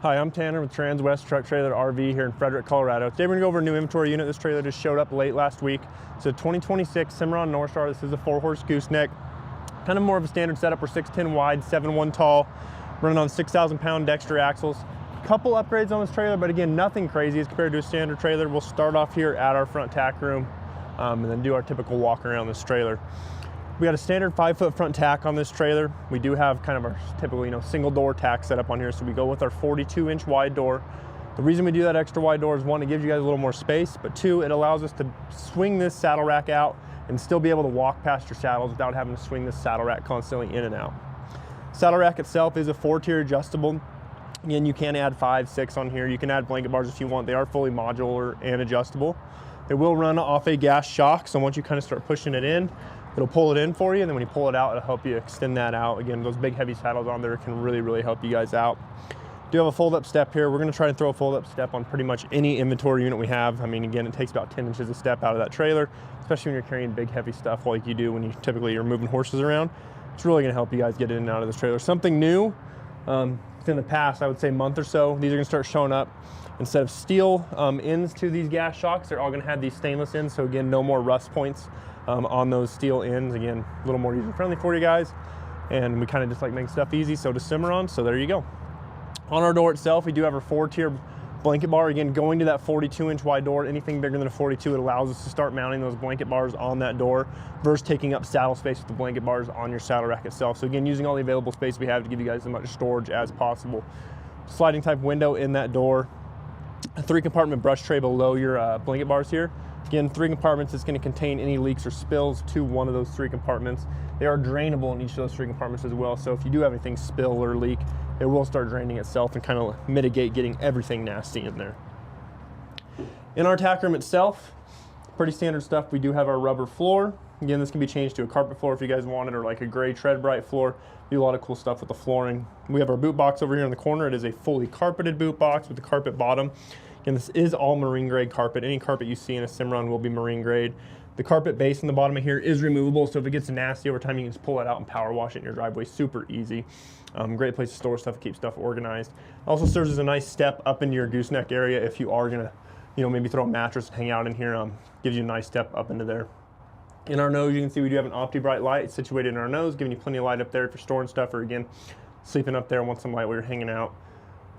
Hi, I'm Tanner with Transwest Truck Trailer RV here in Fredrick, Colorado. Today we're gonna go over a new inventory unit. This trailer just showed up late last week. It's a 2026 Cimarron Norstar. This is a 4-horse gooseneck. Kind of more of a standard setup. We're 6'10 wide, 7'1 tall, running on 6,000 pound Dexter axles. Couple upgrades on this trailer, but again, nothing crazy as compared to a standard trailer. We'll start off here at our front tack room and then do our typical walk around this trailer. We got a standard 5-foot front tack on this trailer. We do have kind of our typical, single door tack set up on here. So we go with our 42-inch wide door. The reason we do that extra wide door is one, it gives you guys a little more space, but two, it allows us to swing this saddle rack out and still be able to walk past your saddles without having to swing this saddle rack constantly in and out. Saddle rack itself is a 4-tier adjustable. Again, you can add 5, 6 on here. You can add blanket bars if you want. They are fully modular and adjustable. It will run off a gas shock, so once you kind of start pushing it in, it'll pull it in for you, and then when you pull it out, it'll help you extend that out. Again, those big heavy saddles on there can really help you guys out. Do have a fold-up step here. We're gonna try and throw a fold-up step on pretty much any inventory unit we have. I mean, again, it takes about 10 inches a step out of that trailer, especially when you're carrying big heavy stuff like you do when you typically are moving horses around. It's really gonna help you guys get in and out of this trailer. Something new, in the past, I would say month or so, these are gonna start showing up. Instead of steel ends to these gas shocks, they're all gonna have these stainless ends, so again, no more rust points on those steel ends. Again, a little more user-friendly for you guys. And we kind of just like make stuff easy, so does Cimarron, so there you go. On our door itself, we do have our 4-tier blanket bar. Again, going to that 42-inch wide door, anything bigger than a 42, it allows us to start mounting those blanket bars on that door versus taking up saddle space with the blanket bars on your saddle rack itself. So again, using all the available space we have to give you guys as much storage as possible. Sliding type window in that door. A 3-compartment brush tray below your blanket bars here. Again, 3 compartments is going to contain any leaks or spills to one of those 3 compartments. They are drainable in each of those 3 compartments as well. So if you do have anything spill or leak, it will start draining itself and kind of mitigate getting everything nasty in there. In our tack room itself, pretty standard stuff. We do have our rubber floor. Again, this can be changed to a carpet floor if you guys want it, or like a gray tread bright floor. Do a lot of cool stuff with the flooring. We have our boot box over here in the corner. It is a fully carpeted boot box with the carpet bottom. Again, this is all marine grade carpet. Any carpet you see in a Cimarron will be marine grade. The carpet base in the bottom of here is removable, so if it gets nasty over time, you can just pull it out and power wash it in your driveway. Super easy. Great place to store stuff, keep stuff organized. Also serves as a nice step up into your gooseneck area if you are gonna, maybe throw a mattress and hang out in here. Gives you a nice step up into there. In our nose, you can see we do have an OptiBrite light. It's situated in our nose, giving you plenty of light up there if you're storing stuff, or again, sleeping up there and want some light while you're hanging out.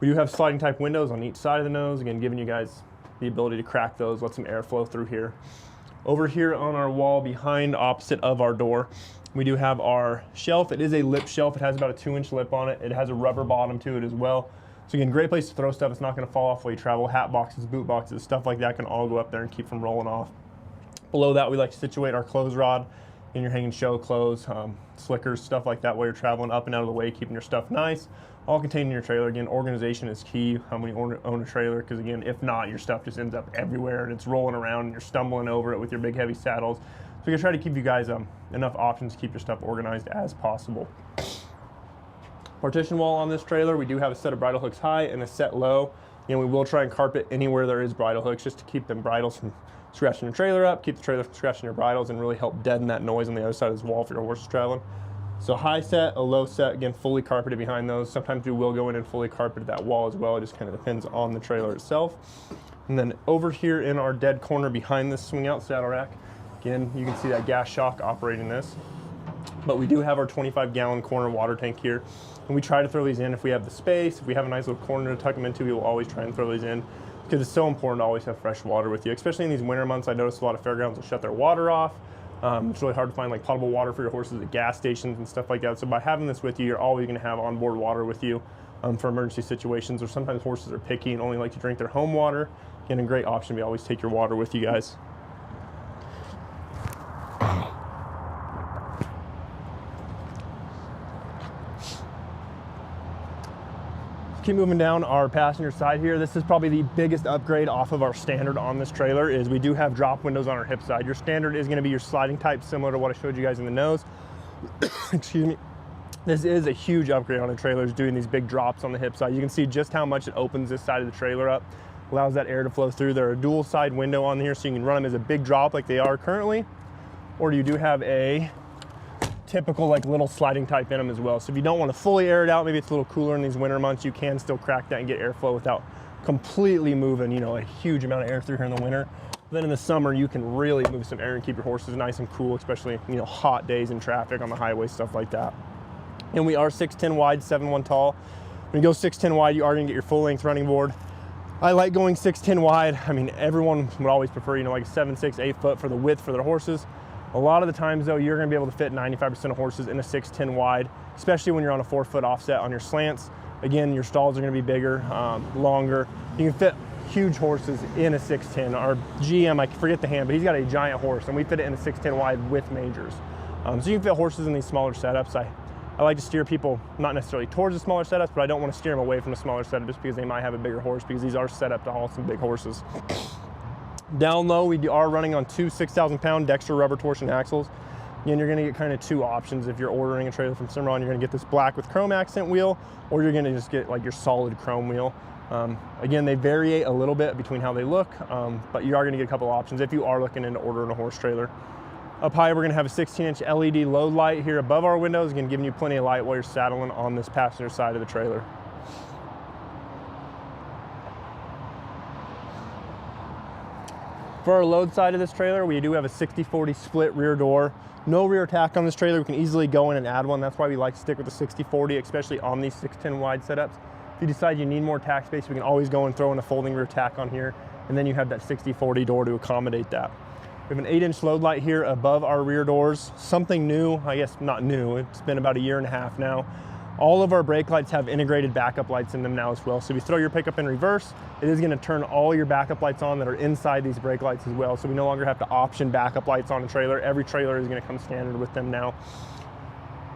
We do have sliding type windows on each side of the nose, again, giving you guys the ability to crack those, let some airflow through here. Over here on our wall behind, opposite of our door, we do have our shelf. It is a lip shelf. It has about a 2-inch lip on it. It has a rubber bottom to it as well. So again, great place to throw stuff. It's not gonna fall off while you travel. Hat boxes, boot boxes, stuff like that can all go up there and keep from rolling off. Below that, we like to situate our clothes rod in your hanging show clothes, slickers, stuff like that while you're traveling up and out of the way, keeping your stuff nice. All contained in your trailer. Again, organization is key when you own a trailer, because again, if not, your stuff just ends up everywhere and it's rolling around and you're stumbling over it with your big heavy saddles. So we can try to give you guys enough options to keep your stuff organized as possible. Partition wall on this trailer, we do have a set of bridle hooks high and a set low. We will try and carpet anywhere there is bridle hooks just to keep them bridles from scratching your trailer up, keep the trailer from scratching your bridles, and really help deaden that noise on the other side of this wall for your horse is traveling. So high set, a low set, again, fully carpeted behind those. Sometimes we will go in and fully carpet that wall as well. It just kind of depends on the trailer itself. And then over here in our dead corner behind this swing out saddle rack, again, you can see that gas shock operating this. But we do have our 25-gallon corner water tank here. And we try to throw these in if we have the space. If we have a nice little corner to tuck them into, we will always try and throw these in, because it's so important to always have fresh water with you, especially in these winter months. I notice a lot of fairgrounds will shut their water off. It's really hard to find like potable water for your horses at gas stations and stuff like that. So by having this with you, you're always going to have onboard water with you for emergency situations, or sometimes horses are picky and only like to drink their home water. Again, a great option to always take your water with you guys. Keep moving down our passenger side here. This is probably the biggest upgrade off of our standard on this trailer. Is we do have drop windows on our hip side. Your standard is going to be your sliding type, similar to what I showed you guys in the nose. Excuse me. This is a huge upgrade on the trailers, doing these big drops on the hip side. You can see just how much it opens this side of the trailer up, allows that air to flow through. There are a dual side window on here, so you can run them as a big drop like they are currently, or you do have a typical like little sliding type in them as well. So if you don't want to fully air it out, maybe it's a little cooler in these winter months, you can still crack that and get airflow without completely moving, you know, a huge amount of air through here in the winter. Then in the summer, you can really move some air and keep your horses nice and cool, especially, you know, hot days in traffic on the highway, stuff like that. And we are 6'10 wide, 7'1 tall. When you go 6'10 wide, you are gonna get your full length running board. I like going 6'10 wide. I mean, everyone would always prefer, you know, like 7'6", 8 foot for the width for their horses. A lot of the times though, you're gonna be able to fit 95% of horses in a 6'10 wide, especially when you're on a 4 foot offset on your slants. Again, your stalls are gonna be bigger, longer. You can fit huge horses in a 6'10. Our GM, I forget the hand, but he's got a giant horse and we fit it in a 6'10 wide with majors. So you can fit horses in these smaller setups. I like to steer people not necessarily towards the smaller setups, but I don't want to steer them away from the smaller setup just because they might have a bigger horse, because these are set up to haul some big horses. Down low, we are running on two 6,000 pound Dexter rubber torsion axles. Again, you're gonna get kind of two options. If you're ordering a trailer from Cimarron, you're gonna get this black with chrome accent wheel, or you're gonna just get like your solid chrome wheel. Again, they vary a little bit between how they look, but you are gonna get a couple options if you are looking into ordering a horse trailer. Up high, we're gonna have a 16-inch LED load light here above our windows, again, giving you plenty of light while you're saddling on this passenger side of the trailer. For our load side of this trailer, we do have a 60-40 split rear door. No rear tack on this trailer. We can easily go in and add one. That's why we like to stick with the 60-40, especially on these 6'10 wide setups. If you decide you need more tack space, we can always go and throw in a folding rear tack on here, and then you have that 60-40 door to accommodate that. We have an 8-inch load light here above our rear doors. Something new, I guess not new, it's been about 1.5 years now. All of our brake lights have integrated backup lights in them now as well. So if you throw your pickup in reverse, it is gonna turn all your backup lights on that are inside these brake lights as well. So we no longer have to option backup lights on a trailer. Every trailer is gonna come standard with them now.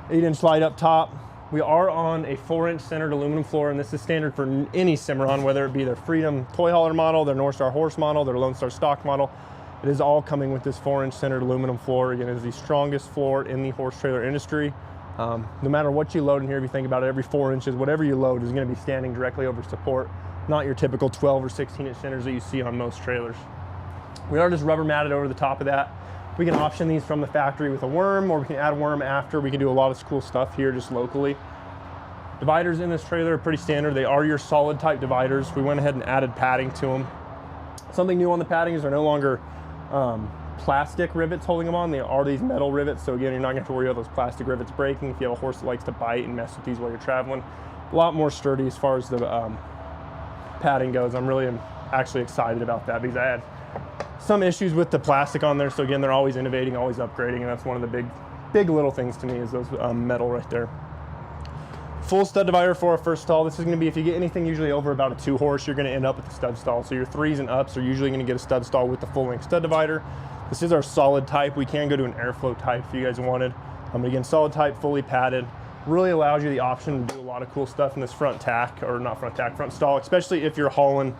8-inch light up top. We are on a 4-inch centered aluminum floor, and this is standard for any Cimarron, whether it be their Freedom toy hauler model, their Norstar horse model, their Lone Star stock model. It is all coming with this 4-inch centered aluminum floor. Again, it is the strongest floor in the horse trailer industry. No matter what you load in here, if you think about it, every 4 inches, whatever you load is gonna be standing directly over support, not your typical 12 or 16-inch centers that you see on most trailers. We are just rubber matted over the top of that. We can option these from the factory with a worm, or we can add a worm after. We can do a lot of cool stuff here just locally. Dividers in this trailer are pretty standard. They are your solid type dividers. We went ahead and added padding to them. Something new on the padding is they're no longer plastic rivets holding them on. They are these metal rivets. So again, you're not gonna have to worry about those plastic rivets breaking if you have a horse that likes to bite and mess with these while you're traveling. A lot more sturdy as far as the padding goes. I'm really actually excited about that because I had some issues with the plastic on there. So again, they're always innovating, always upgrading, and that's one of the big little things to me is those metal right there. Full stud divider for our first stall. This is gonna be, if you get anything usually over about a 2-horse, you're gonna end up with a stud stall. So your 3s and ups are usually gonna get a stud stall with the full length stud divider. This is our solid type. We can go to an airflow type if you guys wanted. Again, solid type, fully padded. Really allows you the option to do a lot of cool stuff in this front tack, or not front tack, front stall, especially if you're hauling,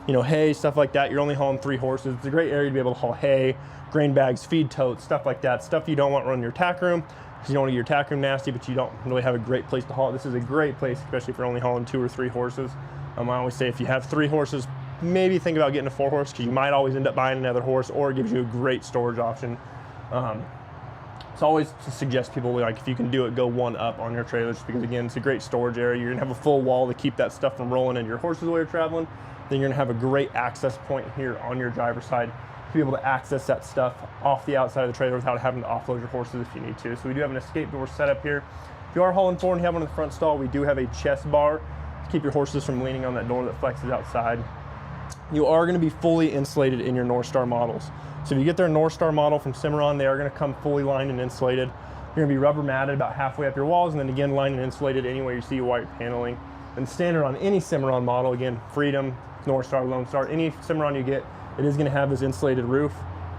you know, hay, stuff like that. You're only hauling 3 horses. It's a great area to be able to haul hay, grain bags, feed totes, stuff like that. Stuff you don't want running your tack room. You don't want to get your tack room nasty, but you don't really have a great place to haul. This is a great place, especially if you're only hauling 2 or 3 horses. I always say if you have 3 horses, maybe think about getting a 4-horse, because you might always end up buying another horse, or it gives you a great storage option. It's always to suggest people, like, if you can do it, go 1 up on your trailers, because again, it's a great storage area. You're gonna have a full wall to keep that stuff from rolling into your horses while you're traveling. Then you're gonna have a great access point here on your driver's side to be able to access that stuff off the outside of the trailer without having to offload your horses if you need to. So we do have an escape door set up here. If you are hauling 4 and you have one in the front stall, we do have a chest bar to keep your horses from leaning on that door that flexes outside. You are going to be fully insulated in your Norstar models. So if you get their Norstar model from Cimarron, they are going to come fully lined and insulated. You're going to be rubber matted about halfway up your walls, and then again lined and insulated anywhere you see while you're paneling. And standard on any Cimarron model, again, Freedom, Norstar, Lone Star, any Cimarron you get, it is going to have this insulated roof.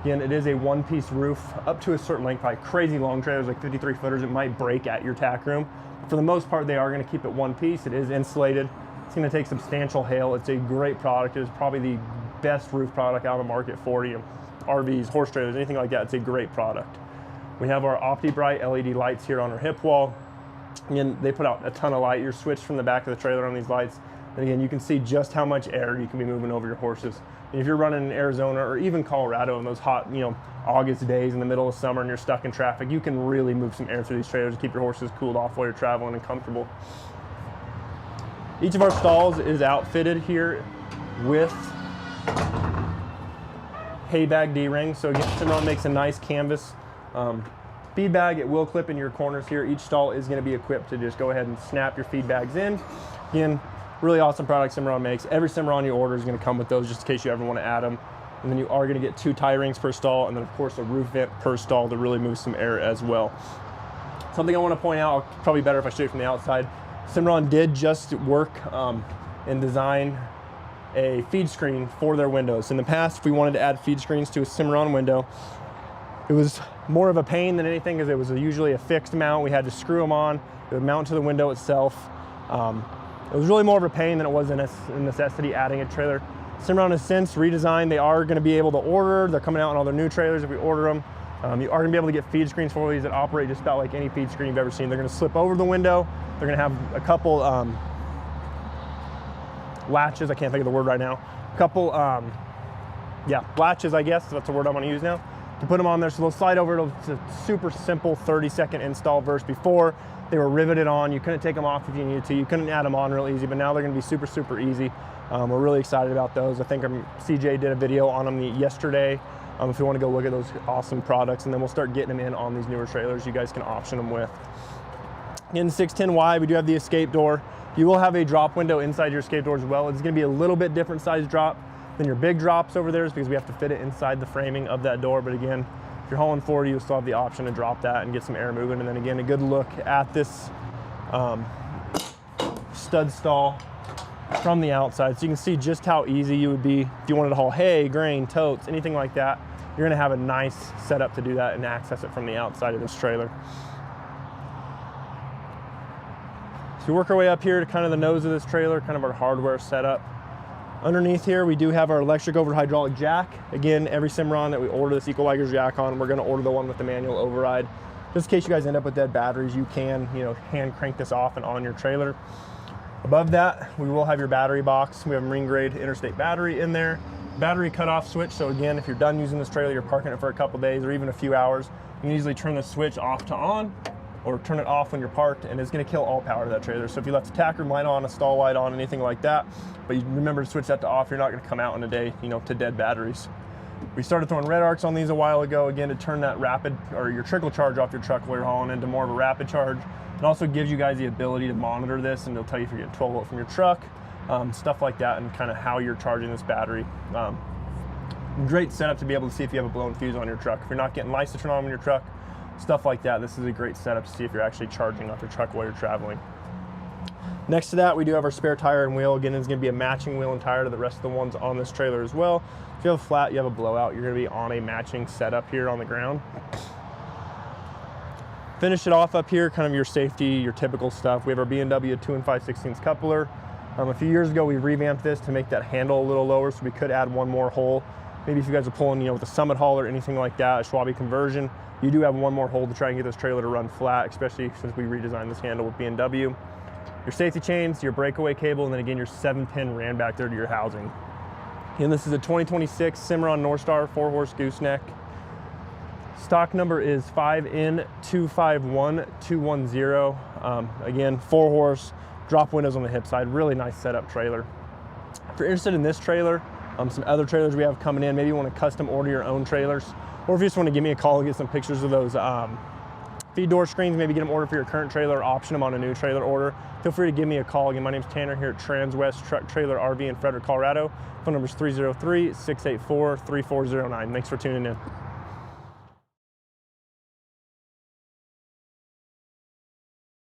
Again, it is a 1-piece roof up to a certain length. Like crazy long trailers, like 53 footers, it might break at your tack room. For the most part, they are going to keep it 1 piece. It is insulated. It's going to take substantial hail. It's a great product. It is probably the best roof product out on the market for you. RVs, horse trailers, anything like that. It's a great product. We have our OptiBright LED lights here on our hip wall. Again, they put out a ton of light. You're switched from the back of the trailer on these lights. And again, you can see just how much air you can be moving over your horses. And if you're running in Arizona or even Colorado in those hot, August days in the middle of summer and you're stuck in traffic, you can really move some air through these trailers to keep your horses cooled off while you're traveling and comfortable. Each of our stalls is outfitted here with hay bag D-rings. So again, Cimarron makes a nice canvas feed bag. It will clip in your corners here. Each stall is going to be equipped to just go ahead and snap your feed bags in. Again, really awesome product Cimarron makes. Every Cimarron you order is going to come with those just in case you ever want to add them. And then you are going to get 2 tie rings per stall, and then of course a roof vent per stall to really move some air as well. Something I want to point out, probably better if I show you from the outside, Cimarron did just work and design a feed screen for their windows. In the past, if we wanted to add feed screens to a Cimarron window, it was more of a pain than anything because it was usually a fixed mount. We had to screw them on. It would mount to the window itself. It was really more of a pain than it was a necessity adding a trailer. Cimarron has since redesigned. They are going to be able to order. They're coming out on all their new trailers if we order them. You are going to be able to get feed screens for these that operate just about like any feed screen you've ever seen. They're going to slip over the window. They're going to have a couple latches. I can't think of the word right now. A couple, latches, I guess. That's the word I'm going to use now. To put them on there, so they'll slide over. It's a super simple 30-second install versus before they were riveted on. You couldn't take them off if you needed to. You couldn't add them on real easy, but now they're going to be super, super easy. We're really excited about those. I think CJ did a video on them yesterday. If you want to go look at those awesome products, and then we'll start getting them in on these newer trailers you guys can option them with. In 610Y, we do have the escape door. You will have a drop window inside your escape door as well. It's going to be a little bit different size drop than your big drops over there because we have to fit it inside the framing of that door. But again, if you're hauling 40, you'll still have the option to drop that and get some air moving. And then again, a good look at this stud stall from the outside. So you can see just how easy you would be if you wanted to haul hay, grain, totes, anything like that. You're gonna have a nice setup to do that and access it from the outside of this trailer. So we work our way up here to kind of the nose of this trailer, kind of our hardware setup. Underneath here, we do have our electric over hydraulic jack. Again, every Cimarron that we order this Equilizer jack on, we're gonna order the one with the manual override. Just in case you guys end up with dead batteries, you can, hand crank this off and on your trailer. Above that, we will have your battery box. We have a marine grade interstate battery in there. Battery cutoff switch, so again, if you're done using this trailer, you're parking it for a couple days or even a few hours, you can easily turn the switch off to on, or turn it off when you're parked, and it's gonna kill all power to that trailer. So if you left a tack room light on, a stall light on, anything like that, but you remember to switch that to off, you're not gonna come out in a day, to dead batteries. We started throwing red arcs on these a while ago, again, to turn that rapid, or your trickle charge off your truck while you're hauling into more of a rapid charge. It also gives you guys the ability to monitor this, and it'll tell you if you're getting 12 volt from your truck, stuff like that, and kind of how you're charging this battery. Great setup to be able to see if you have a blown fuse on your truck. If you're not getting lights to turn on in your truck, stuff like that, this is a great setup to see if you're actually charging off your truck while you're traveling. Next to that, we do have our spare tire and wheel. Again, it's going to be a matching wheel and tire to the rest of the ones on this trailer as well. If you have a flat, you have a blowout, you're going to be on a matching setup here on the ground. Finish it off up here, kind of your safety, your typical stuff. We have our B&W 2 5/16 coupler. A few years ago, we revamped this to make that handle a little lower, so we could add one more hole. Maybe if you guys are pulling, with a Summit haul or anything like that, a Schwabe conversion, you do have one more hole to try and get this trailer to run flat, especially since we redesigned this handle with B&W. Your safety chains, your breakaway cable, and then again, your 7-pin ran back there to your housing. And this is a 2026 Cimarron Norstar 4-horse gooseneck. Stock number is 5N251210. Again, 4-horse, drop windows on the hip side, really nice setup trailer. If you're interested in this trailer, some other trailers we have coming in, maybe you want to custom order your own trailers, or if you just want to give me a call and get some pictures of those feed door screens, maybe get them ordered for your current trailer, option them on a new trailer order, feel free to give me a call. Again, my name's Tanner here at Transwest Truck Trailer RV in Fredrick, Colorado. Phone number is 303-684-3409. Thanks for tuning in.